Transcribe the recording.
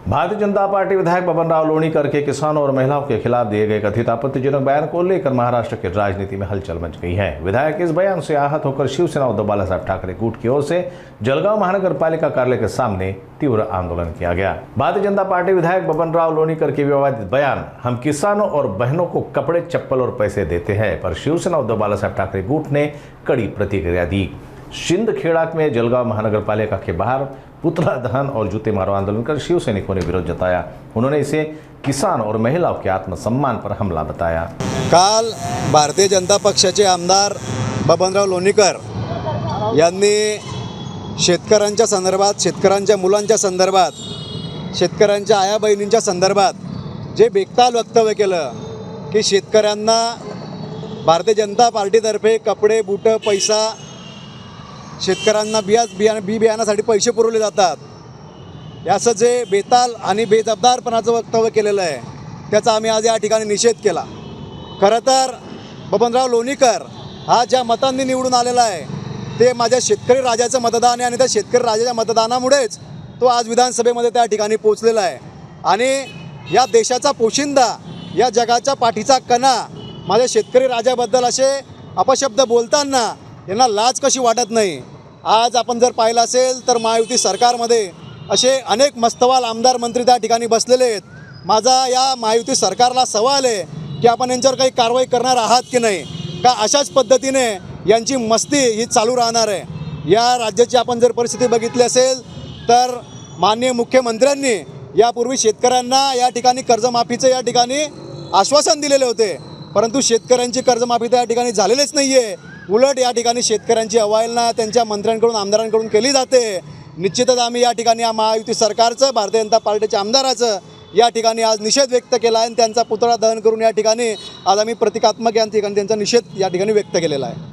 Bharatiya Janata party विधायक बबनराव लोणीकर के किसानों और महिलाओं के खिलाफ दिए गए कथित आपत्तिजनक बयान को लेकर महाराष्ट्र की राजनीति में हलचल मच गई है। विधायक के इस बयान से आहत होकर शिवसेना उद्धव बालासाहेब ठाकरे गुट की ओर से जलगांव महानगर पालिका कार्यालय के सामने तीव्र आंदोलन किया गया। भारतीय जनता पार्टी विधायक बबनराव लोणीकर के विवादित बयान हम किसानों और बहनों को कपड़े, चप्पल और पैसे देते हैं पर शिवसेना उद्धव बालासाहेब ठाकरे गुट ने कड़ी प्रतिक्रिया दी। शिंदखेड़ा में जलगांव महानगर पालिका के बाहर पुतला दहन और जूते मारो आंदोलन कर शिव सैनिकों ने विरोध जताया। उन्होंने इसे किसान और महिलाओं के आत्मसम्मान पर हमला बताया। काल भारतीय जनता पक्षाचे आमदार बबनराव लोणीकर यांनी शेतकऱ्यांच्या संदर्भात, शेतकऱ्यांच्या मुलांच्या संदर्भात, शेतकऱ्यांच्या आया बहिणींच्या संदर्भात जे बेताल वक्तव्य केलं की शेतकऱ्यांना भारतीय जनता पार्टीतर्फे कपडे, बूट, पैसा, शेतकऱ्यांना बियाण्यासाठी पैसे पुरवले जातात, याचं जे बेताल आणि बेजबाबदारपणाचं वक्तव्य केलेलं आहे त्याचा आम्ही आज या ठिकाणी निषेध केला। खरं तर बबनराव लोणीकर हा ज्या मतांनी निवडून आलेला आहे ते माझ्या शेतकरी राजाचं मतदान आहे आणि त्या शेतकरी राजाच्या मतदानामुळेच तो आज विधानसभेमध्ये त्या ठिकाणी पोहोचलेला आहे। आणि या देशाचा पोशिंदा, या जगाच्या पाठीचा कणा माझ्या शेतकरी राजाबद्दल असे अपशब्द बोलताना यांना लाज कशी वाटत नाही। आज आपण जर पाहिलं असेल तर महायुती सरकारमध्ये असे अनेक मस्तवाल आमदार मंत्री त्या ठिकाणी बसलेले आहेत। माझा या महायुती सरकारला सवाल आहे की आपण यांच्यावर काही कारवाई करणार आहात की नाही, का अशाच पद्धतीने यांची मस्ती ही चालू राहणार आहे। या राज्याची आपण जर परिस्थिती बघितली असेल तर माननीय मुख्यमंत्र्यांनी यापूर्वी शेतकऱ्यांना या ठिकाणी कर्जमाफीचं या ठिकाणी आश्वासन दिलेले होते, परंतु शेतकऱ्यांची कर्जमाफी त्या ठिकाणी झालेलीच नाही आहे। उलट या ठिकाणी शेतकऱ्यांची अवहेलना त्यांच्या मंत्र्यांकडून, आमदारांकडून केली जाते। निश्चितच आम्ही या ठिकाणी या महायुती सरकारचं, भारतीय जनता पार्टीच्या आमदाराचं या ठिकाणी आज निषेध व्यक्त केला आहे आणि त्यांचा पुतळा दहन करून या ठिकाणी आज आम्ही प्रतिकात्मक या ठिकाणी त्यांचा निषेध या ठिकाणी व्यक्त केलेला आहे।